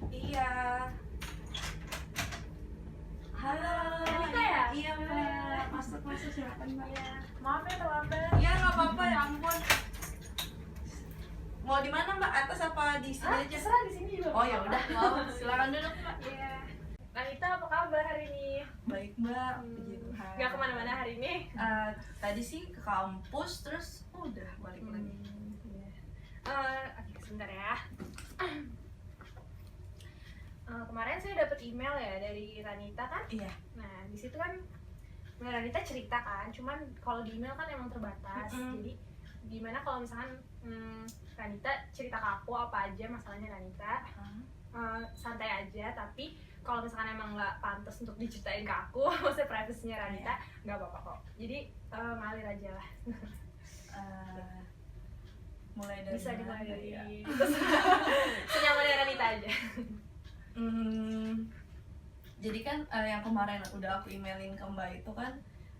Iya. Halo. Ranita ya? Iya Mbak. Masuk silakan Mbak. Iya. Maaf ya terlambat. Iya nggak apa-apa ya ampun. Mau di mana Mbak? Atas apa di sini aja? Terserah di sini juga. Oh ya udah, mau silakan duduk Mbak. Iya. Ranita apa kabar hari ini? Baik Mbak, puji Tuhan. Gak kemana-mana hari ini? Tadi sih ke kampus terus udah balik lagi. Iya. Oke, sebentar ya. Kemarin saya dapat email ya dari Ranita kan. Iya. Nah di situ kan Ranita cerita kan, cuman kalau di email kan emang terbatas. Jadi gimana kalau misalkan Ranita cerita ke aku apa aja masalahnya Ranita, santai aja. Tapi kalau misalkan emang nggak pantas untuk diceritain ke aku, maksudnya privasinya Ranita, nggak apa-apa kok. Jadi ngalir aja lah. Mulai dari Bisa mana dimulai dari ya? senyamannya Ranita aja. Jadi kan yang kemarin udah aku emailin ke Mbak itu kan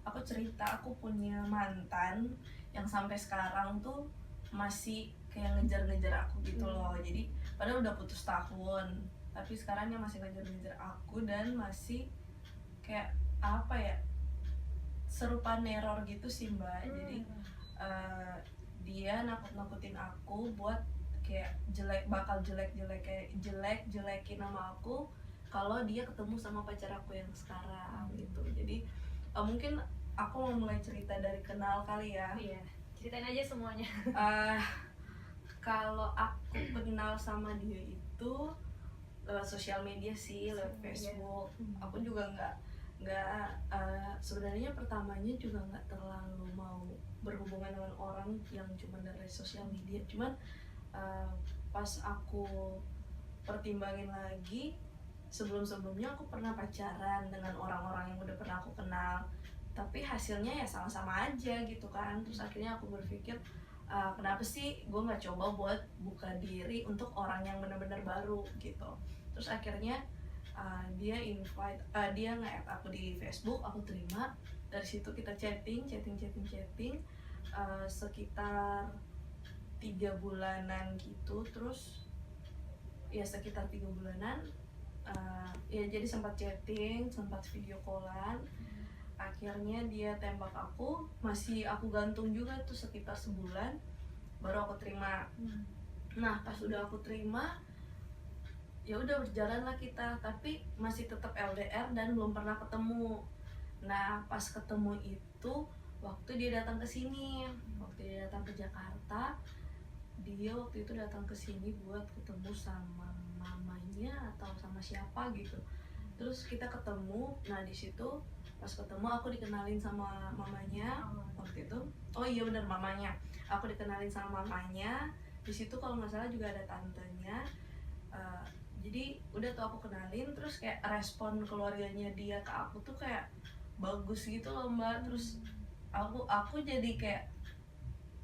aku cerita aku punya mantan yang sampai sekarang tuh masih kayak ngejar-ngejar aku gitu loh. Jadi padahal udah putus tahun tapi sekarang dia masih ngejar-ngejar aku dan masih kayak apa ya, serupa neror gitu sih Mbak. Jadi dia nakut-nakutin aku buat kayak bakal jelek-jelekin nama aku kalau dia ketemu sama pacar aku yang sekarang gitu. Jadi mungkin aku mau mulai cerita dari kenal kali ya. Iya, ceritain aja semuanya. Kalau aku kenal sama dia itu lewat sosial media sih, lewat Facebook. Aku juga nggak sebenarnya pertamanya juga nggak terlalu mau berhubungan dengan orang yang cuma dari sosial media. Cuman pas aku pertimbangin lagi, sebelumnya aku pernah pacaran dengan orang-orang yang udah pernah aku kenal, tapi hasilnya ya sama-sama aja gitu kan. Terus akhirnya aku berpikir kenapa sih gue nggak coba buat buka diri untuk orang yang benar-benar baru gitu. Terus akhirnya dia nge-add aku di Facebook, aku terima. Dari situ kita chatting sekitar 3 bulanan gitu. Terus ya sekitar 3 bulanan ya jadi sempat chatting, sempat video callan. Akhirnya dia tembak aku, masih aku gantung juga tuh sekitar sebulan baru aku terima. Nah pas udah aku terima ya udah berjalan lah kita, tapi masih tetap LDR dan belum pernah ketemu. Nah pas ketemu itu waktu dia datang ke sini, waktu dia datang ke Jakarta, dia waktu itu datang ke sini buat ketemu sama mamanya atau sama siapa gitu. Terus kita ketemu, nah di situ pas ketemu aku dikenalin sama mamanya waktu itu. Oh iya benar, mamanya. Aku dikenalin sama mamanya. Di situ kalau nggak salah juga ada tantenya. Jadi udah tuh aku kenalin, terus kayak respon keluarganya dia ke aku tuh kayak bagus gitu loh Mbak. Terus aku jadi kayak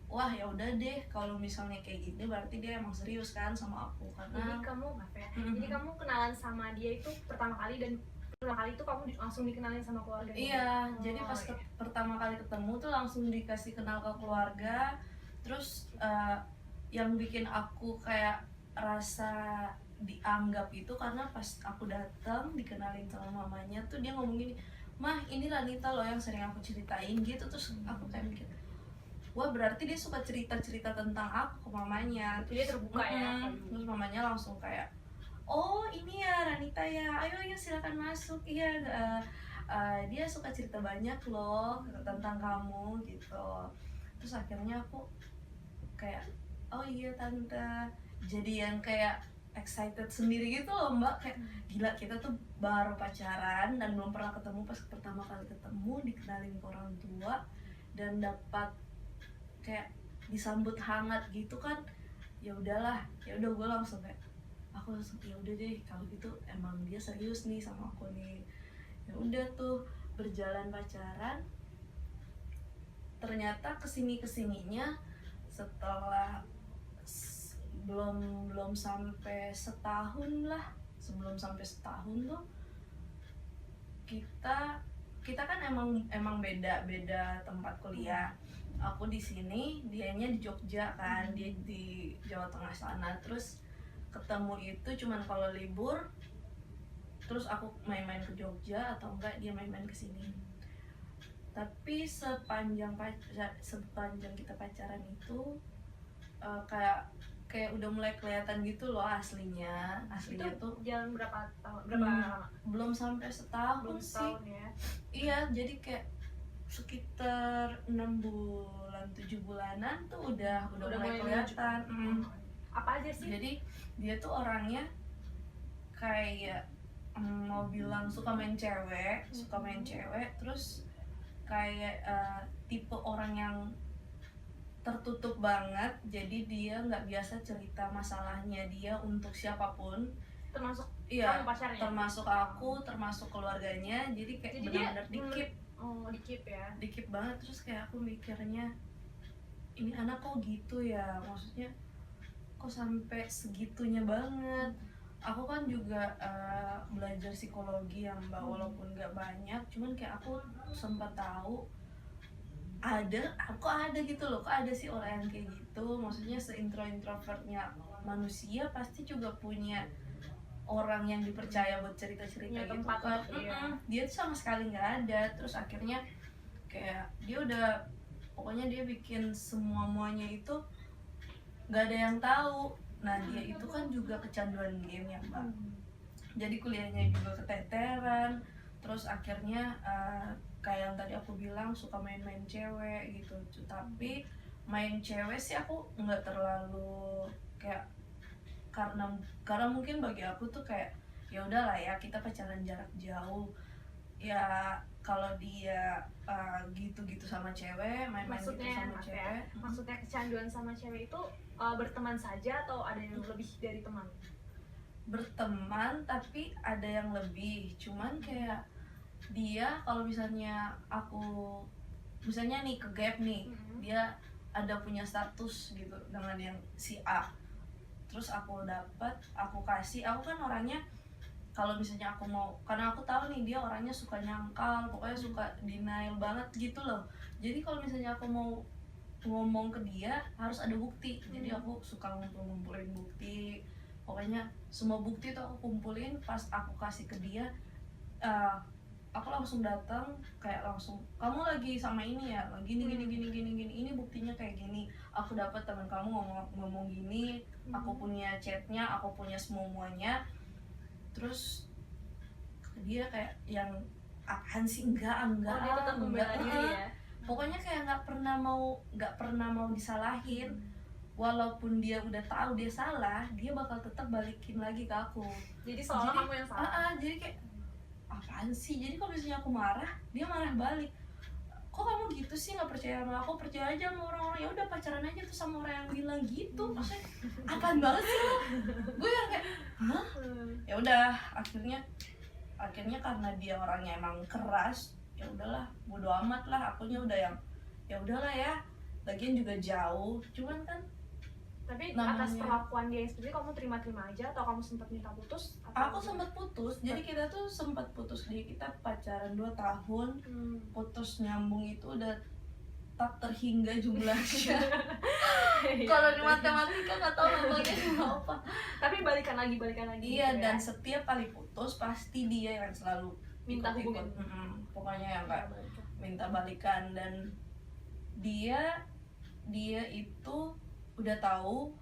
wah ya udah deh, kalau misalnya kayak gini berarti dia emang serius kan sama aku. Karena Jadi kamu maaf ya, jadi kamu kenalan sama dia itu pertama kali dan pertama kali itu kamu langsung dikenalin sama keluarganya? Iya, jadi pas pertama kali ketemu tuh langsung dikasih kenal ke keluarga. Terus yang bikin aku kayak rasa dianggap itu karena pas aku datang dikenalin sama mamanya tuh dia ngomong gini, "Mah, ini Ranita loh yang sering aku ceritain," gitu. Terus aku kayak mikir, wah berarti dia suka cerita-cerita tentang aku ke mamanya. Dia terbuka ya. Terus mamanya langsung kayak, "Oh ini ya Ranita ya, ayo silakan masuk. Iya, dia suka cerita banyak loh tentang kamu," gitu. Terus akhirnya aku kayak, "Oh iya tante," jadi yang kayak excited sendiri gitu loh Mbak. Kayak gila, kita tuh baru pacaran dan belum pernah ketemu. Pas pertama kali ketemu dikenalin ke orang tua dan dapat kayak disambut hangat gitu kan. Ya udah gue langsung kayak ya udah deh kalau gitu emang dia serius nih sama aku nih. Ya udah tuh berjalan pacaran, ternyata kesininya setelah belum sampai setahun lah, sebelum sampai setahun tuh kita kita kan emang beda tempat kuliah. Aku di sini, dianya di Jogja kan, dia di Jawa Tengah sana. Terus ketemu itu cuman kalau libur, terus aku main-main ke Jogja atau enggak dia main-main ke sini. Tapi sepanjang kita pacaran itu kayak udah mulai kelihatan gitu loh aslinya Itu tuh. jalan berapa tahun? Berapa lama? Belum sampai setahun Belum sih. setahun ya. Iya, jadi kayak sekitar 6 bulan 7 bulanan tuh udah mulai kelihatan. Apa aja sih? Jadi dia tuh orangnya kayak mau bilang suka main cewek, terus kayak tipe orang yang tertutup banget. Jadi dia nggak biasa cerita masalahnya dia untuk siapapun, Termasuk iya, kamu pacarnya? termasuk aku, termasuk keluarganya. Jadi kayak benar-benar dikip. Dikip ya. Dikip banget. Terus kayak aku mikirnya, ini anak kok gitu ya, maksudnya kok sampai segitunya banget. Aku kan juga belajar psikologi yang walaupun nggak banyak, cuman kayak aku sempat tahu ada gitu loh, kok ada sih orang yang kayak gitu. Maksudnya introvertnya manusia pasti juga punya orang yang dipercaya buat cerita-cerita gitu tempat kan. dia. Dia tuh sama sekali nggak ada. Terus akhirnya kayak dia udah, pokoknya dia bikin semuanya itu nggak ada yang tahu. Nah dia itu kan juga kecanduan game ya Mbak. Jadi kuliahnya juga keteteran. Terus akhirnya kayak yang tadi aku bilang suka main-main cewek gitu. Tapi main cewek sih aku nggak terlalu kayak, karena mungkin bagi aku tuh kayak ya udahlah ya, kita pacaran jarak jauh ya. Kalau dia gitu-gitu sama cewek, main-main gitu sama cewek. Maksudnya kecanduan sama cewek itu berteman saja atau ada yang lebih dari teman? Berteman, tapi ada yang lebih. Cuman kayak dia kalau misalnya nih ke gap nih, dia ada punya status gitu dengan yang si A, terus aku kasih. Aku kan orangnya kalau misalnya aku mau, karena aku tahu nih dia orangnya suka nyangkal, pokoknya suka denial banget gitu loh. Jadi kalau misalnya aku mau ngomong ke dia harus ada bukti. Jadi aku suka ngumpulin bukti, pokoknya semua bukti tuh aku kumpulin. Pas aku kasih ke dia, aku langsung datang, kayak langsung, kamu lagi sama ini ya, gini, ini buktinya kayak gini. Aku dapat teman kamu ngomong gini, aku punya chatnya, aku punya semuanya. Terus dia kayak yang apaan sih, enggak, dia tetap membela diri ya. Pokoknya kayak nggak pernah mau disalahin. Walaupun dia udah tahu dia salah, dia bakal tetap balikin lagi ke aku. Jadi seolah kamu yang salah. Jadi kayak apaan sih. Jadi kalau misalnya aku marah, dia marah balik. Kok kamu gitu sih, nggak percaya sama aku? Percaya aja sama orang-orang. Ya udah pacaran aja tuh sama orang yang bilang gitu. Maksudnya apaan banget sih lo? Gue yang kayak hah? Ya udah, akhirnya karena dia orangnya emang keras, ya udahlah, bodo amat lah. Akunya udah yang ya udahlah ya, lagian juga jauh. Cuman kan tapi atas perlakuan dia yang seperti itu, kamu terima aja atau kamu sempat minta putus? Aku sempat putus. Jadi kita tuh sempat putus. Jadi kita pacaran 2 tahun. Putus nyambung itu udah tak terhingga jumlahnya. Kalau di matematika nggak tahu namanya apa. Tapi balikan lagi. Iya, dan setiap kali putus pasti dia yang selalu minta hubungan. Pokoknya yang kayak minta balikan. Dan dia itu udah tahu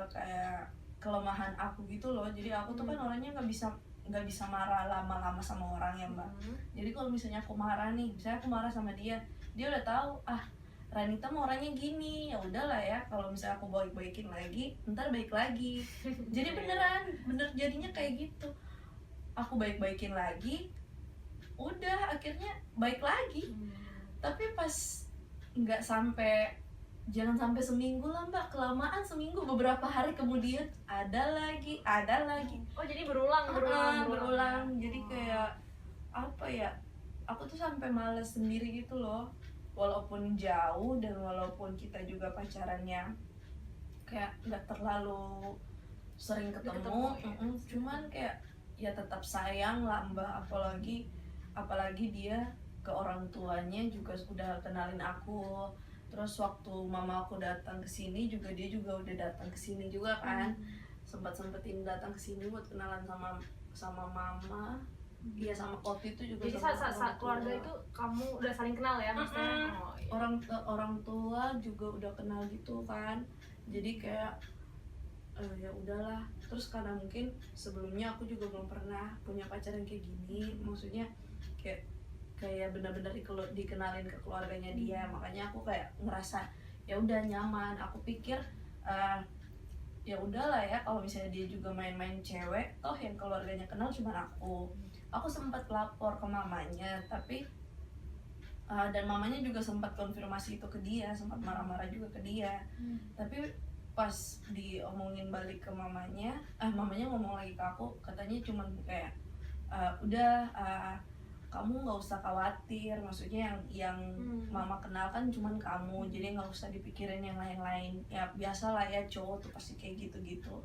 kayak kelemahan aku gitu loh. Jadi aku tuh kan orangnya nggak bisa marah lama-lama sama orang ya Mbak. Jadi kalau misalnya aku marah nih, misalnya aku marah sama dia udah tahu Ranita mau orangnya gini, ya udahlah ya, kalau misalnya aku baik-baikin lagi ntar baik lagi. Jadi bener jadinya kayak gitu. Aku baik-baikin lagi, udah akhirnya baik lagi. Tapi pas jangan sampai seminggu lah Mbak, kelamaan seminggu, beberapa hari kemudian ada lagi. Oh jadi berulang. Jadi kayak apa ya, aku tuh sampai males sendiri gitu loh. Walaupun jauh dan walaupun kita juga pacarannya kayak nggak terlalu sering ketemu, cuman kayak ya tetap sayang lah Mbak. Apalagi apalagi dia ke orang tuanya juga udah kenalin aku. Terus waktu mama aku datang ke sini juga dia juga udah datang ke sini juga kan. Sempat-sempetin datang ke sini buat kenalan sama mama. Iya, sama waktu itu juga Jadi sama saat keluarga tua. itu kamu udah saling kenal ya maksudnya? Oh, iya. Orang tua juga udah kenal gitu kan. Jadi kayak ya udahlah. Terus karena mungkin sebelumnya aku juga belum pernah punya pacar yang kayak gini, maksudnya kayak benar-benar dikenalin ke keluarganya dia, makanya aku kayak ngerasa ya udah nyaman. Aku pikir ya udahlah ya, kalau misalnya dia juga main-main cewek, toh yang keluarganya kenal cuma aku. Aku sempat lapor ke mamanya, tapi dan mamanya juga sempat konfirmasi itu ke dia, sempat marah-marah juga ke dia. Tapi pas diomongin balik ke mamanya, mamanya ngomong lagi ke aku, katanya cuman kayak udah kamu nggak usah khawatir, maksudnya yang mama kenal kan cuman kamu, jadi nggak usah dipikirin yang lain-lain. Ya biasalah ya, cowok tuh pasti kayak gitu-gitu,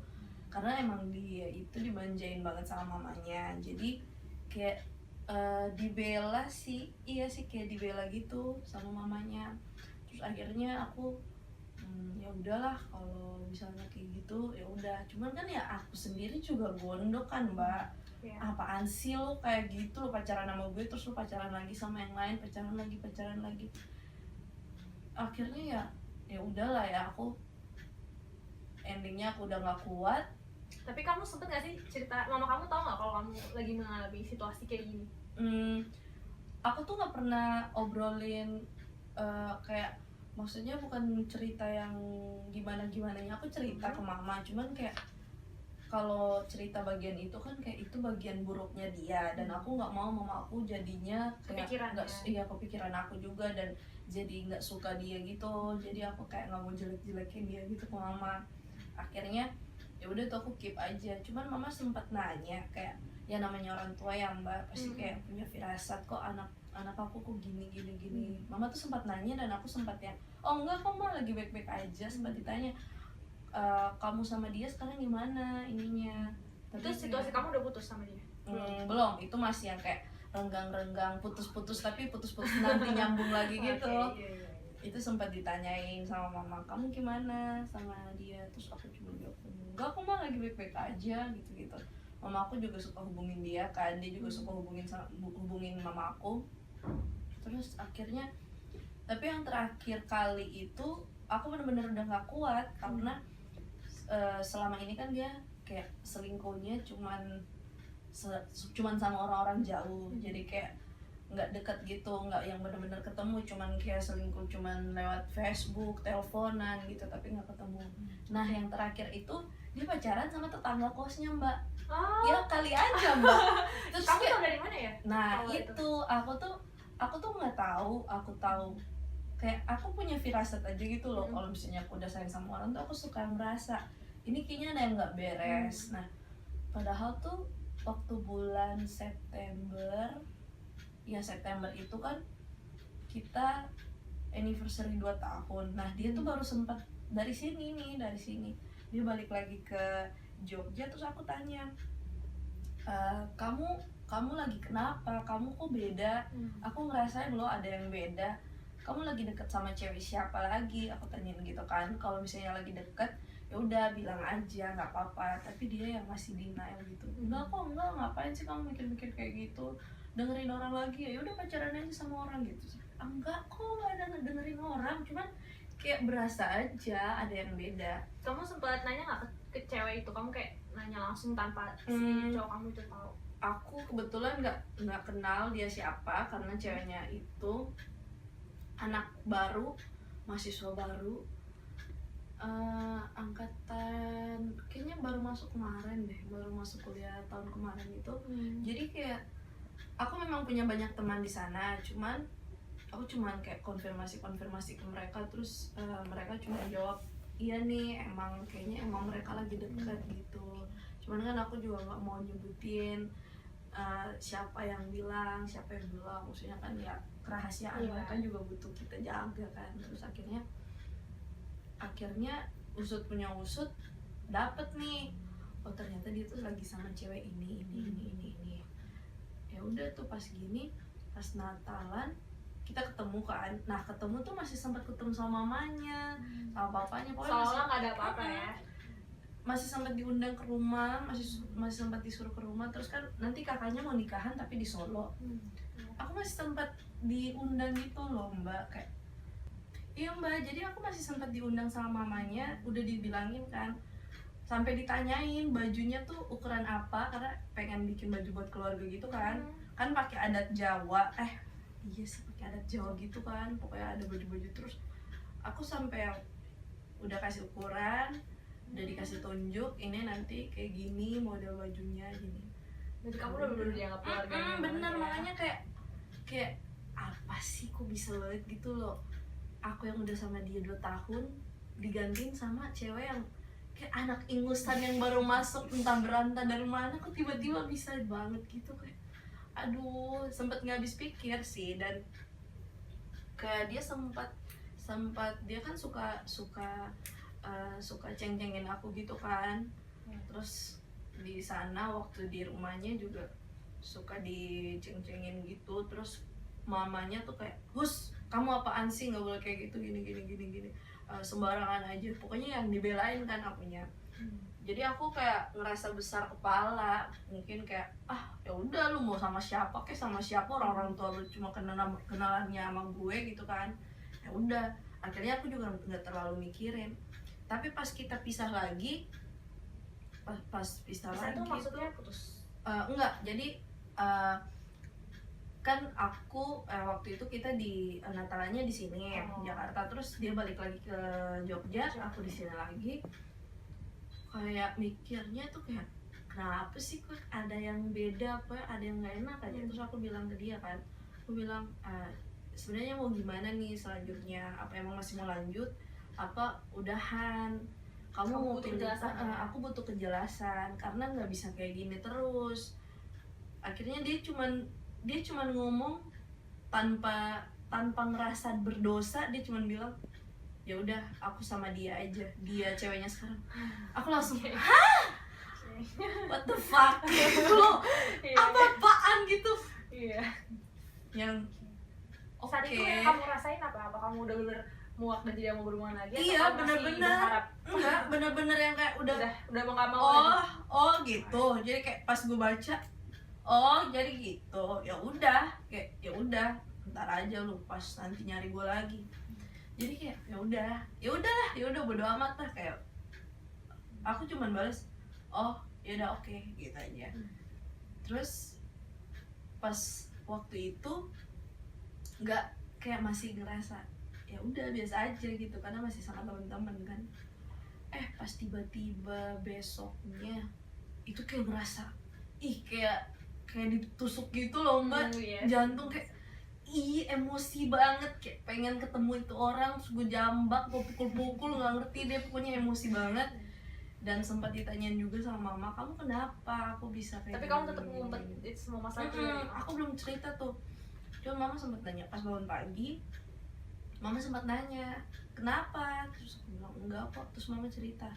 karena emang dia itu dimanjain banget sama mamanya. Jadi kayak dibela sih, iya sih, kayak dibela gitu sama mamanya. Terus akhirnya aku ya udahlah, kalau misalnya kayak gitu ya udah. Cuman kan ya aku sendiri juga gondok kan, Mbak. Apaan sih lo kayak gitu, lo pacaran sama gue terus lo pacaran lagi sama yang lain, pacaran lagi. Akhirnya ya udahlah ya, aku endingnya aku udah nggak kuat. Tapi kamu sempet gak sih cerita, mama kamu tahu nggak kalau kamu lagi mengalami situasi kayak gini? Aku tuh nggak pernah obrolin kayak, maksudnya bukan cerita yang gimana-gimananya. Aku cerita ke mama, cuman kayak kalau cerita bagian itu kan kayak itu bagian buruknya dia, dan aku nggak mau mama aku jadinya kayak kepikiran aku juga, dan jadi nggak suka dia gitu. Jadi aku kayak nggak mau jelek-jelekin dia gitu ke mama. Akhirnya ya udah tuh aku keep aja. Cuman mama sempat nanya, kayak ya namanya orang tua ya Mbak, pasti kayak punya firasat, kok anak aku kok gini. Mama tuh sempat nanya, dan aku sempat yang oh enggak kok mah, lagi baik-baik aja. Sempat ditanya kamu sama dia sekarang gimana ininya. Tapi itu situasi kamu udah putus sama dia? Belum, itu masih yang kayak renggang-renggang, putus-putus tapi putus-putus nanti nyambung lagi gitu. Iya. Itu sempat ditanyain sama mama, kamu gimana sama dia? Terus aku cuma jawab enggak, aku mah lagi baik-baik aja gitu. Mama aku juga suka hubungin dia kan, dia juga suka hubungin mama aku. Terus akhirnya, tapi yang terakhir kali itu aku benar-benar udah nggak kuat, karena selama ini kan dia kayak selingkuhnya cuman sama orang-orang jauh. Jadi kayak nggak deket gitu, nggak yang benar-benar ketemu, cuman kayak selingkuh cuman lewat Facebook, teleponan gitu, tapi nggak ketemu. Nah yang terakhir itu dia pacaran sama tetangga kosnya Mbak. Ya kali aja Mbak. Terus kamu tahu dari mana ya? Nah itu aku tuh nggak tahu. Aku tahu kayak aku punya firasat aja gitu loh. Kalau misalnya aku udah sayang sama orang tuh aku suka merasa ini kayaknya ada yang nggak beres. Nah padahal tuh waktu bulan September itu kan kita anniversary 2 tahun. Nah dia tuh baru sempat dari sini dia balik lagi ke Jogja. Terus aku tanya, kamu lagi kenapa? Kamu kok beda? Aku ngerasain loh ada yang beda. Kamu lagi deket sama cewek siapa lagi? Aku tanyain gitu kan. Kalau misalnya lagi deket ya udah bilang aja, nggak apa-apa. Tapi dia yang masih denial gitu. Enggak, ngapain sih kamu mikir-mikir kayak gitu? Dengerin orang lagi ya udah, pacaran aja sama orang gitu. Enggak kok, nggak ada dengerin orang, cuman kayak berasa aja ada yang beda. Kamu sempat nanya nggak ke cewek itu? Kamu kayak nanya langsung tanpa si cowok kamu itu tahu? Aku kebetulan nggak kenal dia siapa, karena ceweknya itu anak baru, mahasiswa baru, angkatan kayaknya baru masuk kemarin deh, baru masuk kuliah tahun kemarin itu. Jadi kayak aku memang punya banyak teman di sana, cuman aku cuman kayak konfirmasi ke mereka. Terus mereka cuma jawab iya nih, kayaknya emang mereka lagi dekat gitu. Cuman kan aku juga nggak mau nyebutin siapa yang bilang, siapa yang bilang, maksudnya kan ya kerahasiaan mereka juga butuh kita jaga kan. Terus akhirnya usut punya usut dapet nih, oh ternyata dia tuh lagi sama cewek ini. ya udah tuh pas gini, pas Natalan kita ketemu kan. Nah ketemu tuh masih sempat ketemu sama mamanya, sama papanya, pokoknya Soalnya nggak ada apa-apa ya. masih sempat diundang ke rumah, masih sempat disuruh ke rumah. Terus kan nanti kakaknya mau nikahan tapi di Solo, aku masih sempat diundang gitu loh Mbak, kayak iya Mbak, jadi aku masih sempat diundang sama mamanya, udah dibilangin kan, sampai ditanyain bajunya tuh ukuran apa, karena pengen bikin baju buat keluarga gitu kan. Kan pakai adat Jawa, iya sih pakai adat Jawa gitu kan, pokoknya ada baju-baju. Terus aku sampai udah kasih ukuran, udah dikasih tunjuk, ini nanti kayak gini model bajunya gini. Jadi kamu udah bener dianggap keluarga. Bener, makanya kayak apa sih kok bisa banget gitu loh, aku yang udah sama dia 2 tahun digantiin sama cewek yang kayak anak ingusan yang baru masuk entah berantah dari mana, kok tiba-tiba bisa banget gitu. Kayak aduh, sempet nggak habis pikir sih. Dan kayak dia sempat dia kan suka ceng-cengin aku gitu kan. Terus di sana waktu di rumahnya juga suka diceng-cengin gitu. Terus mamanya tuh kayak, "Hus, kamu apaan sih, nggak boleh kayak gitu, gini sembarangan aja." Pokoknya yang dibelain kan akunya. Jadi aku kayak ngerasa besar kepala, mungkin kayak ya udah lu mau sama siapa kayak sama siapa, orang tua lu cuma kenalannya sama gue gitu kan. Ya udah, akhirnya aku juga nggak terlalu mikirin. Tapi pas kita pisah lagi, pas pisah lagi itu maksudnya putus? Enggak, jadi kan aku waktu itu kita di Natalannya di sini Jakarta, terus dia balik lagi ke Jogja, aku di sini lagi. Kayak mikirnya tuh kayak kenapa sih kok ada yang beda, apa ada yang nggak enak aja. Terus aku bilang ke dia kan, aku bilang sebenarnya mau gimana nih selanjutnya, apa emang masih mau lanjut apa udahan, kamu mau butuh pilih kejelasan, aku butuh kejelasan karena nggak bisa kayak gini terus. Akhirnya dia cuman ngomong tanpa ngerasa berdosa, dia cuman bilang ya udah aku sama dia aja, dia ceweknya sekarang. Aku langsung hah, what the fuck lo, apa-apaan gitu. Iya. Yang Saat itu yang kamu rasain apa kamu udah bener muak dan tidak mau berhubungan lagi? Iya, bener-bener enggak, bener-bener yang kayak udah mau nggak mau lagi. Oh gitu. Jadi kayak pas gue baca, oh jadi gitu, ya udah, kayak ya udah ntar aja lu pas nanti nyari gue lagi. Jadi kayak ya udahlah bodo amat lah. Kayak aku cuman balas oh ya udah oke gitu aja. Terus pas waktu itu nggak, kayak masih ngerasa ya udah biasa aja gitu karena masih sama teman-teman kan. Pas tiba-tiba besoknya itu kayak ngerasa kayak ditusuk gitu loh Mbak. Jantung kayak emosi banget, kayak pengen ketemu itu orang, terus gue jambak, gue pukul-pukul, nggak ngerti deh, pokoknya emosi banget. Dan sempat ditanyain juga sama mama, kamu kenapa aku bisa kayak tapi kamu tetap ngumpet itu semua masalah itu? Aku belum cerita tuh, cuma mama sempat nanya pas bangun pagi. Mama sempat nanya kenapa, terus aku bilang enggak kok. Terus mama cerita,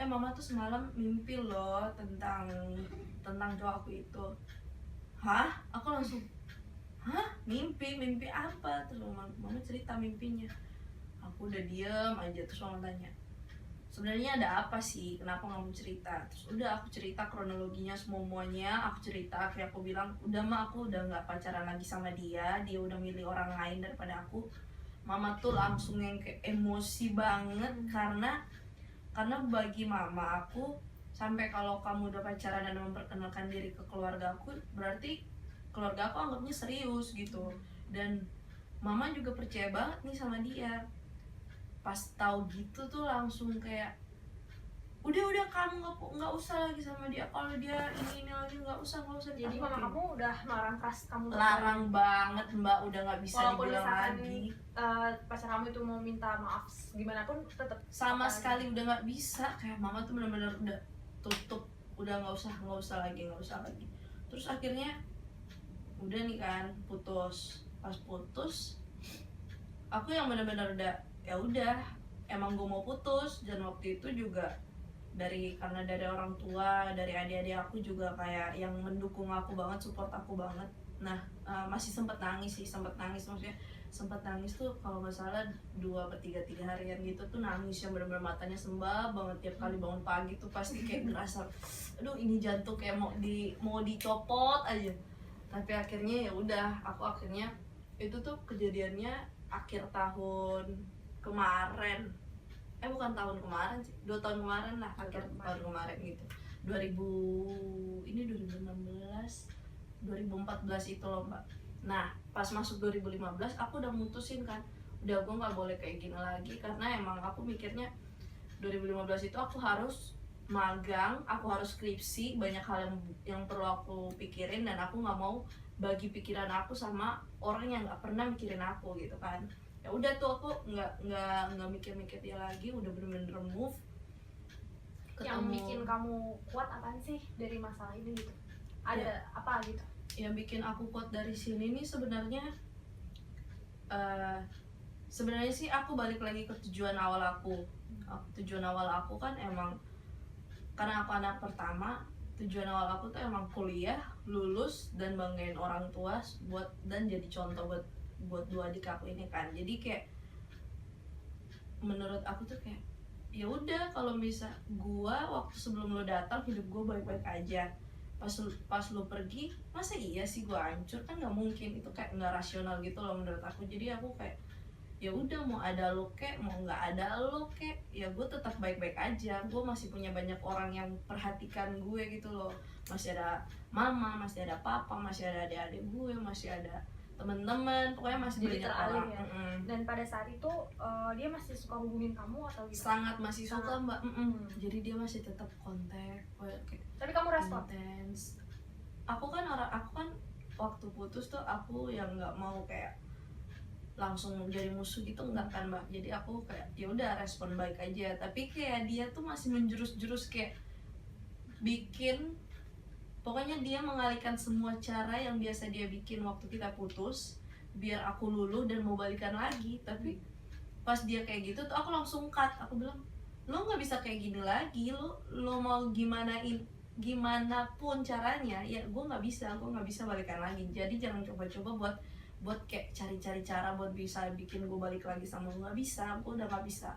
mama tuh semalam mimpi loh tentang cowok aku itu. Hah? Aku langsung mimpi apa? Terus mama cerita mimpinya. Aku udah diem aja. Terus mama tanya, sebenarnya ada apa sih, kenapa nggak mau cerita? Terus udah aku cerita kronologinya semuanya. Aku cerita, akhirnya aku bilang udah aku udah nggak pacaran lagi sama dia udah milih orang lain daripada aku. Mama tuh langsung yang kayak emosi banget karena bagi mama aku, sampai kalau kamu udah pacaran dan memperkenalkan diri ke keluarga aku, berarti keluarga aku anggapnya serius gitu. Dan mama juga percaya banget nih sama dia. Pas tahu gitu tuh langsung kayak udah kamu nggak usah lagi sama dia, kalau dia ini lagi nggak usah. Jadi mama kamu udah melarang keras kamu? Larang banget Mbak, udah nggak bisa walaupun dibilang lagi. Pacar kamu itu mau minta maaf gimana pun tetap sama sekali udah nggak bisa. Kayak mama tuh benar-benar udah tutup, udah nggak usah lagi. Terus akhirnya udah nih kan putus. Pas putus aku yang benar-benar udah ya udah emang gue mau putus. Dan waktu itu juga karena dari orang tua, dari adik-adik aku juga kayak yang mendukung aku banget, support aku banget. Nah, masih sempet nangis maksudnya sempet nangis tuh kalau nggak salah 2 atau 3 harian gitu tuh, nangis yang benar-benar matanya sembab banget. Tiap kali bangun pagi tuh pasti kayak ngerasa aduh ini jantung kayak mau dicopot aja. Tapi akhirnya ya udah, aku akhirnya itu tuh kejadiannya akhir tahun kemarin, bukan tahun kemarin sih, 2 tahun kemarin lah, akhir tahun kemarin gitu, 2016 2014 itu loh mbak. Nah pas masuk 2015 aku udah mutusin kan, udah gue nggak boleh kayak gini lagi, karena emang aku mikirnya 2015 itu aku harus magang, aku harus skripsi, banyak hal yang perlu aku pikirin, dan aku nggak mau bagi pikiran aku sama orang yang nggak pernah mikirin aku gitu kan. Ya udah tuh aku nggak mikir-mikir dia lagi, udah bener-bener move. Yang bikin kamu kuat apaan sih dari masalah ini gitu? Ada apa gitu? Yang bikin aku kuat dari sini nih sebenarnya sih aku balik lagi ke tujuan awal aku. Tujuan awal aku kan emang karena aku anak pertama, tujuan awal aku tuh emang kuliah, lulus, dan banggain orang tua dan jadi contoh buat 2 adik aku ini kan. Jadi kayak menurut aku tuh kayak ya udah, kalau bisa gua waktu sebelum lo datang hidup gua baik-baik aja, pas lo pergi masa iya sih gua hancur, kan nggak mungkin. Itu kayak nggak rasional gitu loh menurut aku. Jadi aku kayak ya udah, mau ada lo kek mau nggak ada lo kek, ya gue tetap baik-baik aja. Gue masih punya banyak orang yang perhatikan gue gitu loh, masih ada mama, masih ada papa, masih ada adik-adik gue, masih ada teman-teman, pokoknya masih Jadi banyak teralih orang. ya. Dan pada saat itu dia masih suka hubungin kamu atau gitu? Sangat masih suka mbak. Jadi dia masih tetap kontak kayak tapi kamu respon? intens. Aku kan waktu putus tuh aku yang nggak mau kayak langsung menjadi musuh gitu, enggak kan mbak. Jadi aku kayak ya udah respon baik aja, tapi kayak dia tuh masih menjurus-jurus kayak bikin, pokoknya dia mengalihkan semua cara yang biasa dia bikin waktu kita putus biar aku luluh dan mau balikan lagi. Tapi pas dia kayak gitu tuh aku langsung cut. Aku bilang lo nggak bisa kayak gini lagi, lo mau gimana pun caranya ya gue nggak bisa balikan lagi. Jadi jangan coba-coba buat kayak cari-cari cara buat bisa bikin gue balik lagi sama lo. Nggak bisa, gue udah nggak bisa.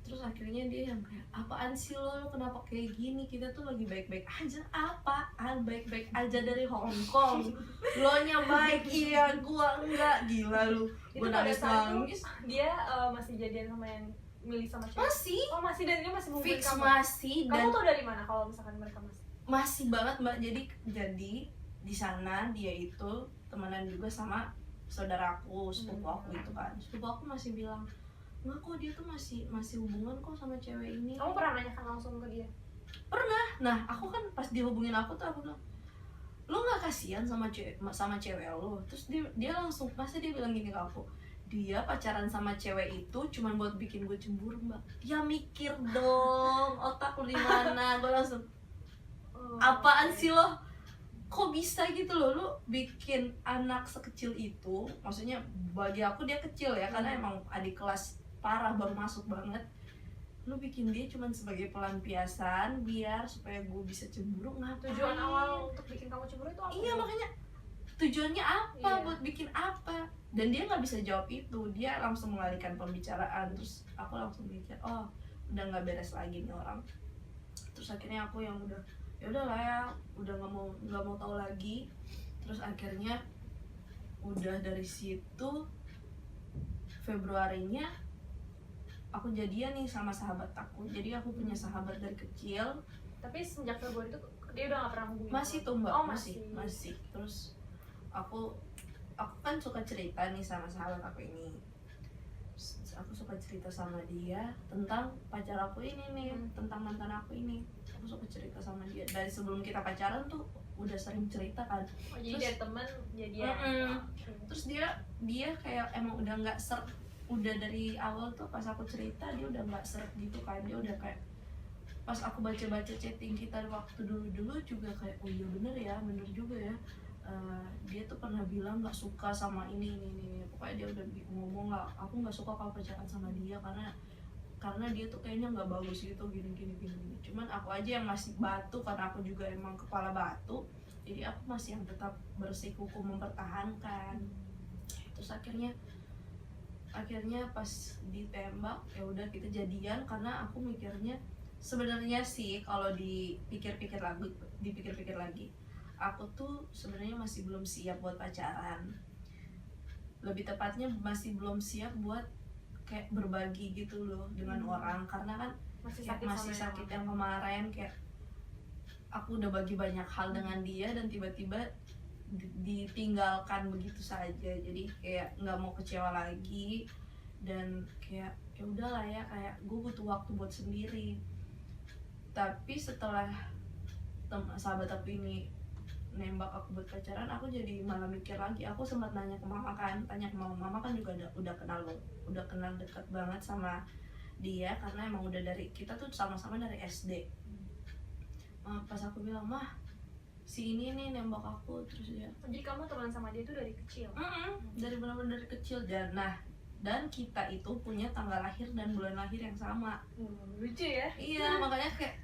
Terus akhirnya dia yang kayak apaan sih lo kenapa kayak gini, kita tuh lagi baik-baik aja. Apaan baik-baik aja dari Hong Kong, lo nya baik iya gue enggak, gila lu. Gue nangis. Dia masih jadian sama yang milih sama cewek? Masih. Oh masih, dan dia masih hubungin Fix kamu? masih. Kamu tuh dari mana kalau misalkan mereka masih banget mbak. Jadi di sana dia itu temenan juga sama saudaraku, sepupu aku itu kan. Sepupu aku masih bilang nggak kok, dia tuh masih hubungan kok sama cewek ini. Kamu pernah nanyakan langsung ke dia? Pernah. Nah aku kan pas dia hubungin aku tuh aku bilang lo nggak kasihan sama cewek lo. Terus dia langsung pasti dia bilang gini ke aku, dia pacaran sama cewek itu cuman buat bikin gue cemburu mbak. Ya mikir dong, otak lu di mana. Gue langsung apaan sih lo, kok bisa gitu loh lu bikin anak sekecil itu. Maksudnya bagi aku dia kecil ya, karena emang adik kelas parah, baru masuk banget. Lu bikin dia cuman sebagai pelampiasan biar supaya gue bisa cemburu. Ngapain? Tujuan awal untuk bikin kamu cemburu itu apa? Iya makanya tujuannya apa? Buat bikin apa? Dan dia nggak bisa jawab itu, dia langsung mengalihkan pembicaraan. Terus aku langsung mikir oh udah nggak beres lagi nih orang. Terus akhirnya aku yang udah ya udahlah ya, udah nggak mau tahu lagi. Terus akhirnya udah dari situ Februarinya aku jadian nih sama sahabat aku. Jadi aku punya sahabat dari kecil. Tapi sejak Februari itu dia udah nggak pernah hubungin? Masih tuh mbak. Oh, masih. Terus aku kan suka cerita nih sama sahabat aku ini. Aku suka cerita sama dia tentang pacar aku ini nih, tentang mantan aku ini. Aku suka cerita sama dia dari sebelum kita pacaran tuh udah sering cerita kan. Jadi dari temen jadi terus dia kayak emang udah nggak seret. Udah dari awal tuh pas aku cerita dia udah nggak seret gitu kan. Dia udah kayak pas aku baca-baca chatting kita waktu dulu juga kayak oh iya bener juga ya. Dia tuh pernah bilang nggak suka sama ini. Pokoknya dia udah ngomong aku nggak suka kalau pacaran sama dia karena dia tuh kayaknya nggak bagus gitu gini. Cuman aku aja yang masih batu karena aku juga emang kepala batu, jadi aku masih yang tetap bersikukuh mempertahankan. Terus akhirnya pas ditembak ya udah kita jadian, karena aku mikirnya sebenarnya sih kalau dipikir-pikir lagi aku tuh sebenarnya masih belum siap buat pacaran, lebih tepatnya masih belum siap buat kayak berbagi gitu loh dengan orang, karena kan masih sakit yang kemarin, kayak aku udah bagi banyak hal dengan dia dan tiba-tiba ditinggalkan begitu saja, jadi kayak nggak mau kecewa lagi, dan kayak ya udahlah ya, kayak gue butuh waktu buat sendiri. Tapi setelah sahabat aku ini nembak aku buat pacaran, aku jadi malah mikir lagi. Aku sempat nanya ke mama kan, mama kan juga udah kenal dekat banget sama dia, karena emang udah dari kita tuh sama-sama dari SD. Pas aku bilang, mah si ini nih nembak aku, terus dia, jadi kamu teman sama dia tuh dari kecil? dari benar-benar dari kecil. Dan kita itu punya tanggal lahir dan bulan lahir yang sama. Lucu ya. Iya, makanya kayak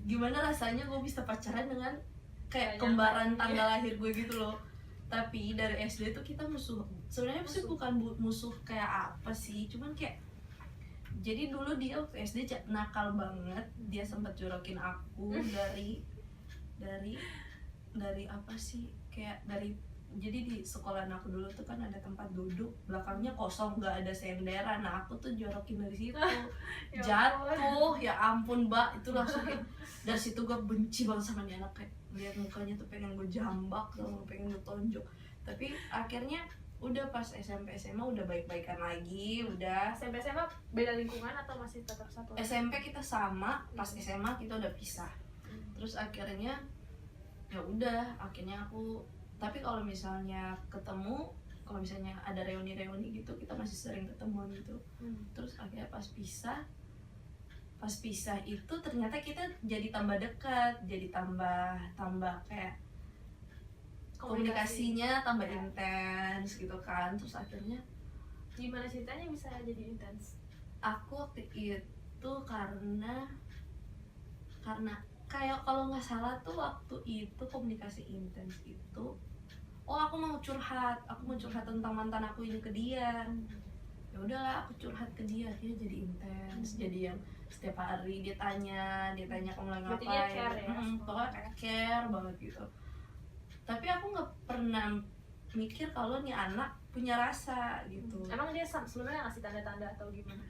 gimana rasanya gue bisa pacaran dengan kayak kembaran tanggal lahir gue gitu loh. Tapi dari SD tuh kita musuh. Sebenarnya sih bukan musuh kayak apa sih, cuman kayak, jadi dulu dia waktu SD nakal banget, dia sempat jorokin aku dari apa sih, kayak jadi di sekolah aku dulu tuh kan ada tempat duduk, belakangnya kosong, nggak ada senderan. Nah aku tuh jorokin dari situ, jatuh, ya ampun mbak, itu langsung kayak, dari situ gue benci banget sama dia anak, kayak lihat mukanya tuh pengen gue jambak, pengen gue tonjok. Tapi akhirnya udah pas SMP SMA udah baik-baikan lagi, udah. SMP SMA beda lingkungan atau masih tetap satu? SMP kita sama, pas SMA kita udah pisah. Terus akhirnya ya udah, akhirnya aku, tapi kalau misalnya ketemu, kalau misalnya ada reuni gitu, kita masih sering ketemuan gitu. Terus akhirnya pas pisah itu ternyata kita jadi tambah dekat, jadi tambah kayak komunikasinya tambah intens gitu kan. Terus akhirnya gimana ceritanya bisa jadi intens? Aku waktu itu karena kayak kalau nggak salah tuh waktu itu komunikasi intens itu, aku mau curhat tentang mantan aku ini ke dia. Ya udahlah, aku curhat ke dia jadi intens, jadi yang setiap hari dia tanya kamu lagi ngapain. Dia care ya? Pokoknya kayak care banget gitu. Tapi aku nggak pernah mikir kalau nih anak punya rasa gitu. Emang dia sebelumnya ngasih tanda-tanda atau gimana?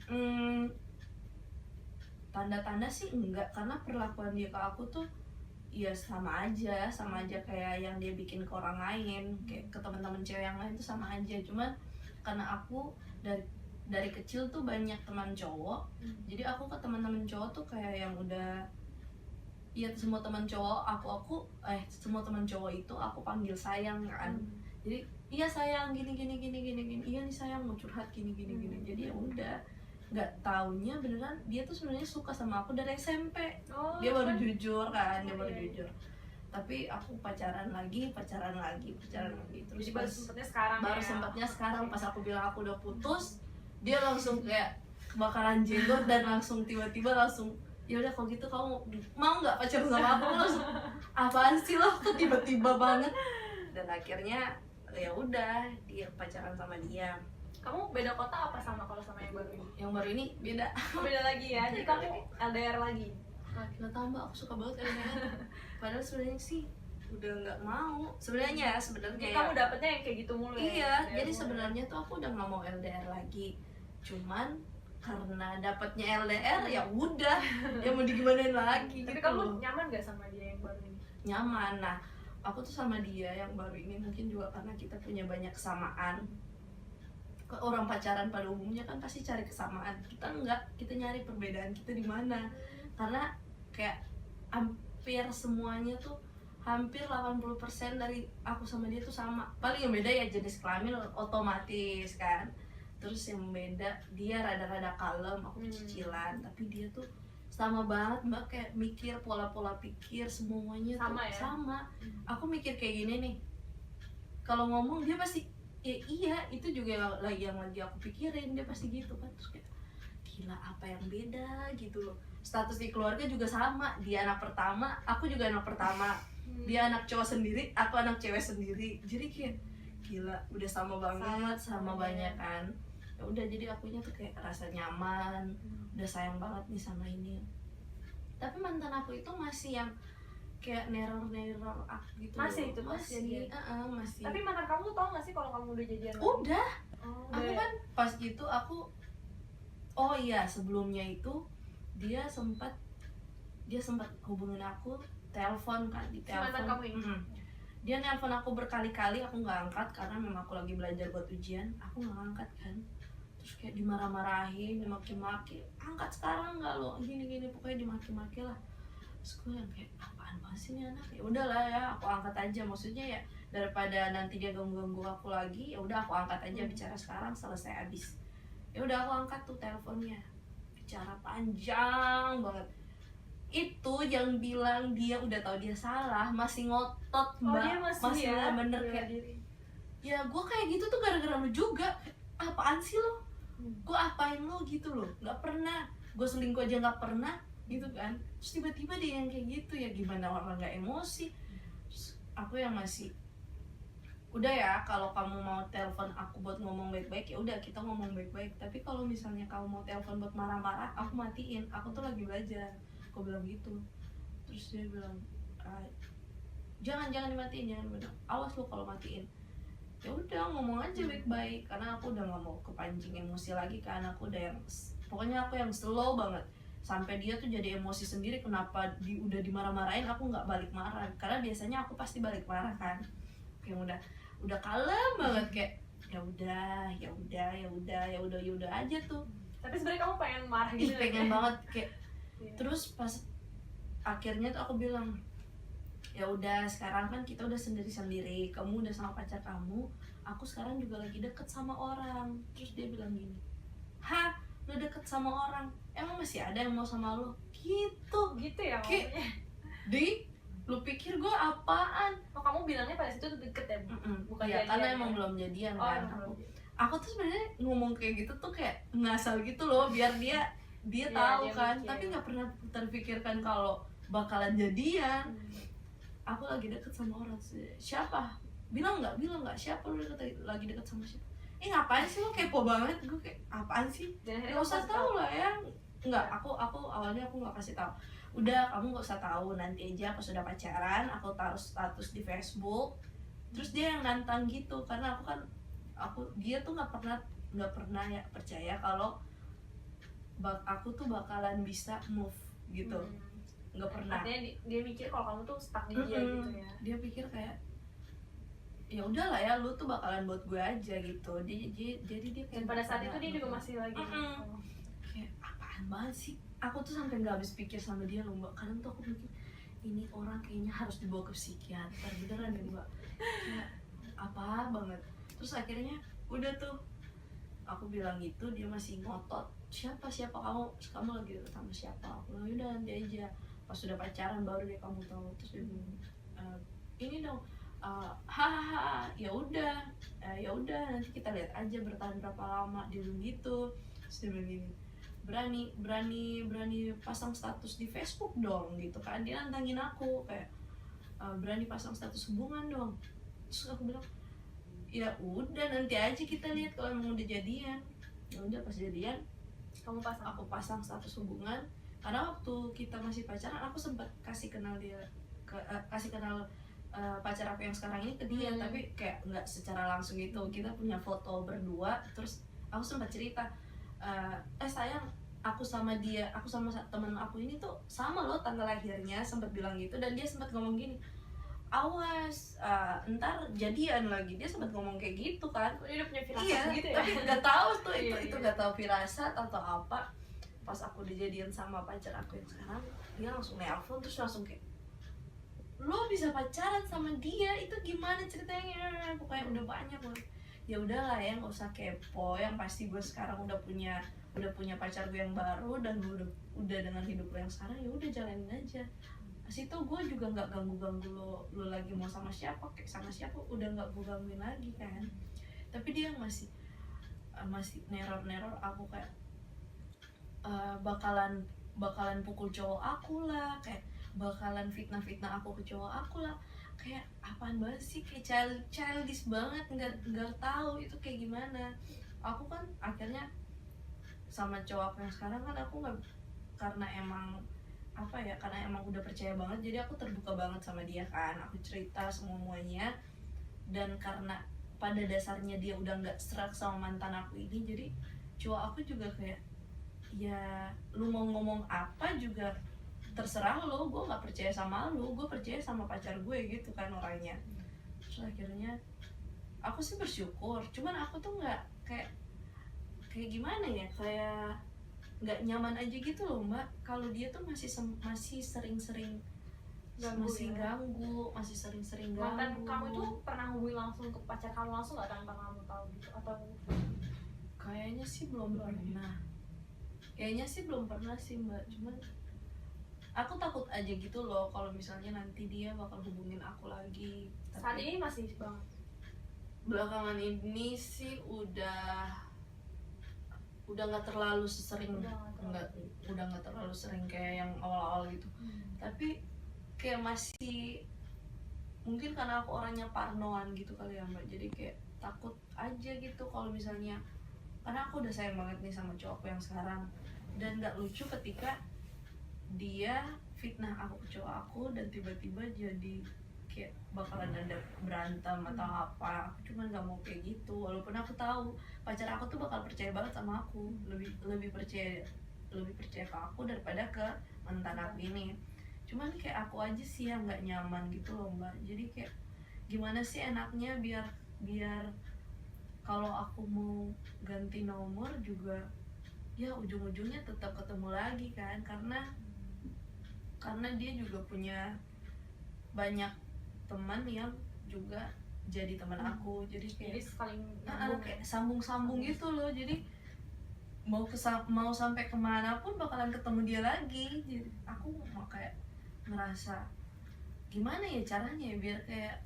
Tanda-tanda sih enggak, karena perlakuan dia ke aku tuh ya sama aja kayak yang dia bikin ke orang lain, kayak ke teman-teman cewek yang lain tuh sama aja. Cuman karena aku dari kecil tuh banyak teman cowok, jadi aku ke teman-teman cowok tuh kayak yang udah, ya semua teman cowok semua teman cowok itu aku panggil sayang kan. Jadi iya sayang gini, iya nih sayang mau curhat gini. Jadi ya udah, nggak taunya beneran dia tuh sebenarnya suka sama aku dari SMP. Dia baru jujur kan, jujur. Tapi aku pacaran lagi terus jadi baru sempatnya sekarang pas aku bilang aku udah putus, dia langsung kayak kebakaran jenggot dan langsung tiba-tiba langsung, ya udah kalau gitu kamu mau nggak pacaran sama aku? Langsung apaan sih lo, kok tiba-tiba banget. Dan akhirnya ya udah dia pacaran sama dia. Kamu beda kota apa sama kalau sama yang baru ini? Yang baru ini beda. Beda lagi ya, jadi kamu LDR lagi? Nggak tahu mbak, aku suka banget LDR. Padahal sebenarnya sih udah nggak mau sebenarnya ya, kamu dapetnya yang kayak gitu mulu ya? Iya, jadi sebenarnya tuh aku udah nggak mau LDR lagi, cuman karena dapetnya LDR ya udah, ya mau digimanain lagi. Tapi gitu. Kamu nyaman gak sama dia yang baru ini? Nyaman. Nah aku tuh sama dia yang baru ini mungkin juga karena kita punya banyak kesamaan. Orang pacaran pada umumnya kan pasti cari kesamaan, kita enggak, kita nyari perbedaan kita di mana. Karena kayak hampir semuanya tuh, hampir 80% dari aku sama dia tuh sama. Paling yang beda ya jenis kelamin otomatis kan. Terus yang beda dia rada-rada kalem, aku cicilan. Tapi dia tuh sama banget mbak, kayak mikir pola-pola pikir semuanya sama tuh ya? sama. Aku mikir kayak gini nih, kalau ngomong dia pasti ya iya itu juga yang lagi aku pikirin, dia pasti gitu kan. Terus kayak gila apa yang beda gitu loh, status di keluarga juga sama, dia anak pertama, aku juga anak pertama, dia anak cowok sendiri, aku anak cewek sendiri, jadi kayak gila udah sama banget, sama banyak kan. Ya udah jadi akunya tuh kayak rasa nyaman, udah sayang banget nih sama ini. Tapi mantan aku itu masih yang kayak neror aku gitu Masih loh. itu masih masih. Tapi mantan kamu tau gak sih kalau kamu udah jadian lagi? Udah. Aku udah. kan pas gitu aku, oh iya sebelumnya itu dia sempat hubungin aku, telepon kan, di telepon. Mantan kamu ini? Dia nelpon aku berkali-kali, aku nggak angkat karena memang aku lagi belajar buat ujian, aku nggak angkat kan. Terus kayak dimarah-marahin, dimaki-maki, angkat sekarang nggak lo, gini-gini, pokoknya dimaki-maki lah. Terus gue yang kayak apaan banget sih nih anak, ya udahlah ya aku angkat aja, maksudnya ya daripada nanti dia ganggu aku lagi, ya udah aku angkat aja, bicara sekarang selesai abis. Ya udah aku angkat tuh teleponnya, bicara panjang banget. Itu yang bilang dia udah tahu dia salah masih ngotot mbak. Dia masih ya? Bener kayak ya gue kayak gitu tuh gara-gara lu juga, apaan sih lo, gue apain lo gitu loh, nggak pernah gue selingkuh aja nggak pernah gitu kan. Terus tiba-tiba dia yang kayak gitu, ya gimana orang nggak emosi. Terus aku yang masih udah ya, kalau kamu mau telepon aku buat ngomong baik-baik ya udah kita ngomong baik-baik, tapi kalau misalnya kamu mau telepon buat marah-marah aku matiin, aku tuh lagi belajar, aku bilang gitu. Terus dia bilang jangan dimatiin, jangan bilang awas lo kalau matiin. Ya udah ngomong aja baik-baik, karena aku udah nggak mau kepancing emosi lagi kan. Aku udah yang pokoknya aku yang slow banget sampai dia tuh jadi emosi sendiri, kenapa udah dimarah-marahin aku nggak balik marah, karena biasanya aku pasti balik marah kan. Yang udah kalem banget kayak ya udah aja tuh. Tapi sebenarnya kamu pengen marah gitu? Pengen banget kayak terus pas akhirnya tuh aku bilang ya udah sekarang kan kita udah sendiri-sendiri, kamu udah sama pacar kamu, aku sekarang juga lagi deket sama orang. Terus dia bilang gini, hah lu deket sama orang, emang masih ada yang mau sama lu? Gitu ya maksudnya. Lu pikir gue apaan? Oh kamu bilangnya pada situ deket ya? Bukan ya, karena emang belum jadian kan. Aku tuh sebenarnya ngomong kayak gitu tuh kayak ngasal gitu loh, biar dia tahu kan, tapi nggak pernah terpikirkan kalau bakalan jadian. Aku lagi deket sama orang. Siapa? Bilang nggak siapa lu lagi deket sama siapa? Ngapain sih lu kepo banget? Gue kayak apaan sih? Gak usah tahu lah ya. Nggak, aku awalnya aku nggak kasih tahu. Udah kamu nggak usah tahu, nanti aja pas sudah pacaran aku taruh status di Facebook. Terus dia yang nantang gitu, karena dia tuh nggak pernah ya percaya kalau aku tuh bakalan bisa move gitu. Nggak pernah. Artinya dia mikir kalau kamu tuh stuck di dia gitu ya. Dia pikir kayak ya udahlah ya lu tuh bakalan buat gue aja gitu. Jadi dia kayak, dan pada saat itu dia juga masih lagi kayak apaan banget sih. Aku tuh sampai nggak habis pikir sama dia loh mbak. Kadang tuh aku mikir ini orang kayaknya harus dibawa ke psikiater beneran ya mbak. Kayak apa banget. Terus akhirnya udah tuh aku bilang gitu, dia masih ngotot, siapa kamu lagi deket sama siapa? Aku bilang udah nanti aja pas sudah pacaran baru deh kamu tahu. Terus dia bilang ini dong hahaha ya udah nanti kita lihat aja bertahan berapa lama. Dia bilang gitu. Terus dia bilang gini, berani pasang status di Facebook dong gitu kan. Dia nantangin aku kayak berani pasang status hubungan dong. Terus aku bilang ya udah nanti aja kita lihat kalau emang udah jadian. Ya udah pas jadian aku pasang status hubungan, karena waktu kita masih pacaran aku sempat kasih kenal pacar aku yang sekarang ini ke dia, tapi kayak nggak secara langsung gitu. Kita punya foto berdua, terus aku sempat cerita sayang aku sama temen aku ini tuh sama loh tanggal lahirnya, sempat bilang gitu. Dan dia sempat ngomong gini, awas ntar jadian lagi. Dia sempat ngomong kayak gitu kan. Dia udah punya firasat gitu ya. Tapi nggak tahu tuh itu nggak tahu firasat atau apa. Pas aku dijadian sama pacar aku yang sekarang, dia langsung nelpon terus langsung kayak, lo bisa pacaran sama dia itu gimana ceritanya? Pokoknya udah banyak loh. Ya udahlah ya nggak usah kepo, yang pasti gue sekarang udah punya pacar gue yang baru, dan gue udah dengan hidup gue yang sekarang, ya udah jalanin aja. Situ gue juga nggak ganggu lo lagi mau sama siapa, kayak sama siapa udah nggak gue gangguin lagi kan. tapi dia masih neror aku kayak bakalan pukul cowok aku lah, kayak bakalan fitnah aku ke cowok aku lah. Kayak apaan banget sih, kayak childish banget, nggak tahu itu kayak gimana. Aku kan akhirnya sama cowok yang sekarang kan aku nggak, karena emang udah percaya banget, jadi aku terbuka banget sama dia kan, aku cerita semuanya. Dan karena pada dasarnya dia udah nggak serak sama mantan aku ini, jadi cowok aku juga kayak, ya lu mau ngomong apa juga terserah lo, gue nggak percaya sama lu, gue percaya sama pacar gue gitu kan orangnya. Terus akhirnya aku sih bersyukur, cuman aku tuh nggak kayak gimana ya, kayak nggak nyaman aja gitu loh mbak, kalau dia tuh masih sering-sering ganggu, masih sering-sering ganggu. Mantan kamu itu pernah hubungi langsung ke pacar kamu langsung nggak tanpa kamu tahu gitu, atau kayaknya sih belum pernah sih mbak, cuman aku takut aja gitu loh kalau misalnya nanti dia bakal hubungin aku lagi. saat ini masih banget? Belakangan ini sih udah nggak terlalu sering, udah nggak terlalu sering kayak yang awal-awal gitu. Tapi kayak masih, mungkin karena aku orangnya parnoan gitu kali ya mbak, jadi kayak takut aja gitu kalau misalnya, karena aku udah sayang banget nih sama cowokku yang sekarang. Dan nggak lucu ketika dia fitnah aku ke cowok aku dan tiba-tiba jadi kayak bakalan ada berantem atau apa. Aku cuma nggak mau kayak gitu, walaupun aku tahu pacar aku tuh bakal percaya banget sama aku, lebih percaya ke aku daripada ke mantan aku ini. Cuman kayak aku aja sih yang nggak nyaman gitu loh mbak, jadi kayak gimana sih enaknya biar kalau aku mau ganti nomor juga ya ujung-ujungnya tetap ketemu lagi kan, karena dia juga punya banyak teman yang juga jadi teman aku, jadi kayak saling kayak sambung gitu loh. Jadi mau sampai kemana pun bakalan ketemu dia lagi. Jadi aku mau kayak ngerasa gimana ya caranya ya biar kayak,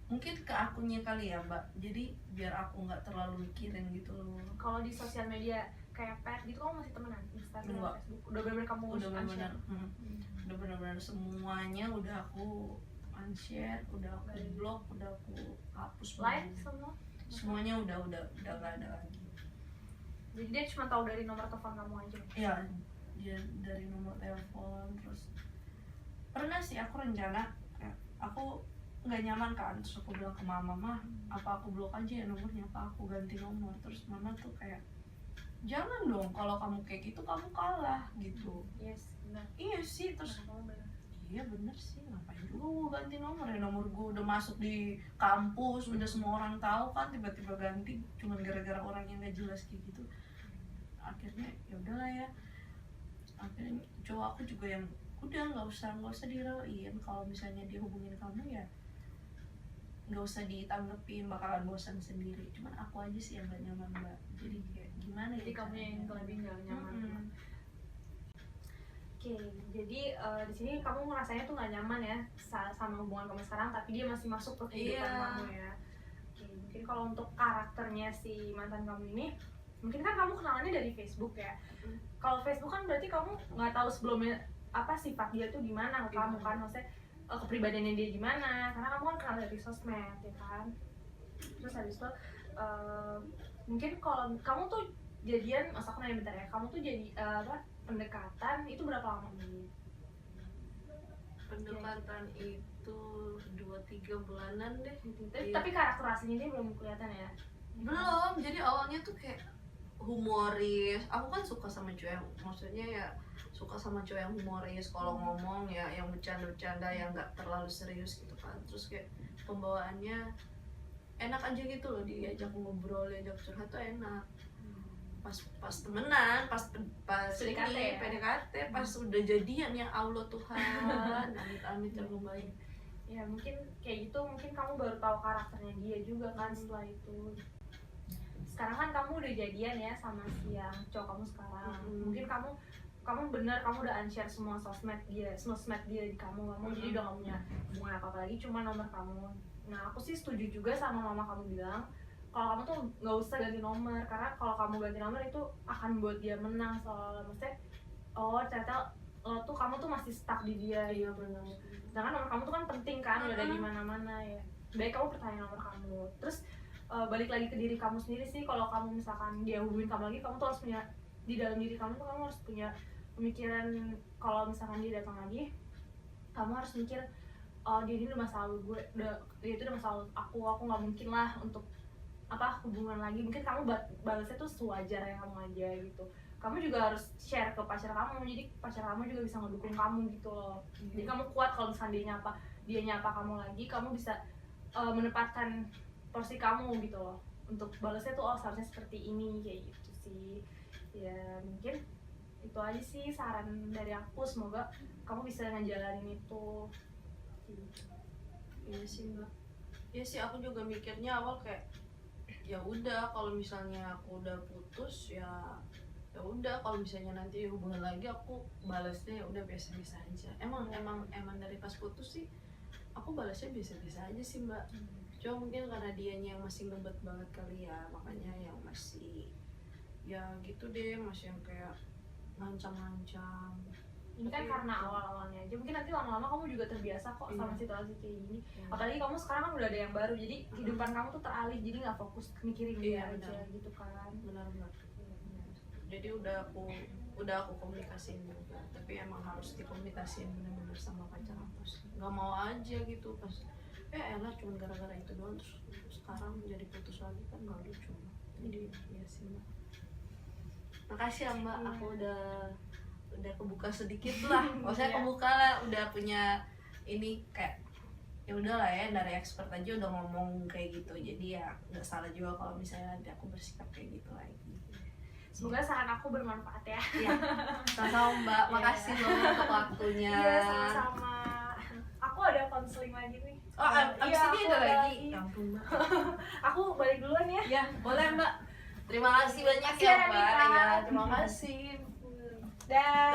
mungkin ke akunnya kali ya mbak, jadi biar aku nggak terlalu mikirin gitu loh. Kalau di sosial media kayak pet gitu kamu masih temenan? Instagram, Enggak. Facebook udah bener-bener kamu Udah benar-benar unshare? udah benar-benar semuanya udah aku unshare, udah aku blok, udah aku hapus Like semuanya udah nggak ada lagi. Jadi dia cuma tahu dari nomor telepon kamu aja? Iya, dia dari nomor telepon. Terus pernah sih aku rencana, aku nggak nyaman kan, terus aku bilang ke mama, apa aku blok aja ya nomornya, apa aku ganti nomor. Terus mama tuh kayak, jangan dong, kalau kamu kayak gitu kamu kalah gitu. Yes, benar. Iya sih, terus iya bener sih, ngapain juga gue ganti nomor ya, nomor gue udah masuk di kampus, udah semua orang tahu kan, tiba-tiba ganti cuma gara-gara orang yang gak jelas kayak gitu. Akhirnya ya udahlah ya, akhirnya cowok aku juga yang udah nggak usah dirauin, kalau misalnya dia hubungin kamu ya nggak usah ditanggepin, bakalan bosan sendiri. Cuman aku aja sih yang gak nyaman mbak, jadi kayak gimana ya, jadi kamu yang lebih nggak nyaman. Oke, jadi di sini kamu ngerasanya tuh nggak nyaman ya sama hubungan kamu sekarang, tapi dia masih masuk ke kehidupan kamu ya. Oke, mungkin kalau untuk karakternya si mantan kamu ini, mungkin kan kamu kenalannya dari Facebook ya. Kalau Facebook kan berarti kamu nggak tahu sebelumnya apa sifat dia tuh gimana ke kamu kan, maksudnya kepribadiannya dia gimana, karena kamu kan kenal dari sosmed ya kan. Terus habis itu mungkin kalau kamu tuh jadian, masa aku nanya bentar ya, kamu tuh jadi pendekatan itu berapa lama nih? Pendekatan itu 2-3 bulanan deh. Tapi karakter aslinya dia belum kelihatan ya? Belum, jadi awalnya tuh kayak humoris. Aku kan suka sama cowok yang, maksudnya ya suka sama cowok yang humoris, kalau ngomong ya yang bercanda-bercanda, yang nggak terlalu serius gitu kan. Terus kayak pembawaannya enak aja gitu loh, diajak ngobrol, diajak curhat tuh enak. Pas temenan, pas PDKT ini ya? PDKT, pas udah jadian ya Allah Tuhan, amit-amit yang baik. Ya mungkin kayak gitu, mungkin kamu baru tahu karakternya dia juga kan setelah itu. Sekarang kan kamu udah jadian ya sama si yang cowok kamu sekarang. Mungkin kamu bener, kamu udah unshare semua sosmed dia di kamu jadi udah gak punya hubungan apa-apa lagi, cuma nomor kamu. Nah aku sih setuju juga sama mama kamu bilang kalau kamu tuh nggak usah ganti nomor, karena kalau kamu ganti nomor itu akan buat dia menang soalnya. Maksudnya oh ternyata lo tuh kamu tuh masih stuck di dia. Iya benar. Sedangkan nomor kamu tuh kan penting kan, udah ada di mana-mana ya. Baik kamu pertanyaan nomor kamu. Terus balik lagi ke diri kamu sendiri sih, kalau kamu misalkan dia hubungin kamu lagi, kamu tuh harus punya di dalam diri kamu tuh kamu harus punya pemikiran kalau misalkan dia datang lagi, kamu harus mikir oh dia ini udah masa lalu gue, dia itu udah masa lalu aku nggak mungkin lah untuk apa hubungan lagi. Mungkin kamu balasnya tuh sewajarnya kamu aja gitu. Kamu juga harus share ke pacar kamu, jadi pacar kamu juga bisa ngedukung kamu gitu loh. Jadi kamu kuat kalau misalnya dia nyapa kamu lagi, kamu bisa menempatkan porsi kamu gitu loh untuk balasnya tuh oh seharusnya seperti ini, kayak gitu sih. Ya mungkin itu aja sih saran dari aku, semoga kamu bisa ngejalanin itu. Iya sih mbak, iya sih aku juga mikirnya awal kayak ya udah kalau misalnya aku udah putus ya udah, kalau misalnya nanti hubungan lagi aku balasnya ya udah biasa-biasa aja. Emang dari pas putus sih aku balasnya biasa-biasa aja sih mbak. Cuma mungkin karena dianya yang masih ngebet banget kali ya, makanya yang masih ya gitu deh, masih yang kayak ngancam-ngancam. Ini kan karena awal-awalnya aja, mungkin nanti lama-lama kamu juga terbiasa kok sama situasi kayak gini. Apalagi kamu sekarang kan udah ada yang baru, jadi kehidupan kamu tuh teralih, jadi nggak fokus mikirin dia aja gitu kan. Benar-benar. Jadi udah aku komunikasiin juga, tapi emang harus dikomunikasiin benar-benar sama pacar aku sih. Nggak mau aja gitu pas elah cuma gara-gara itu doang terus sekarang jadi putus lagi kan nggak lucu. Jadi ya sih mbak. Makasih ya mbak, aku udah kebuka sedikit lah, maksudnya kebuka lah, udah punya ini kayak ya udahlah ya, dari expert aja udah ngomong kayak gitu, jadi ya nggak salah juga kalau misalnya nanti aku bersikap kayak gitu lagi. Semoga saran aku bermanfaat ya. Iya, sama-sama mbak, makasih loh untuk waktunya. Iya sama-sama. Aku ada konseling lagi nih. Oh abis ini ada lagi? Ya ampun mbak. Aku balik duluan ya. Ya boleh mbak. Terima kasih banyak Makasih ya ya, mbak. Ranita. Ya terima kasih. Dah.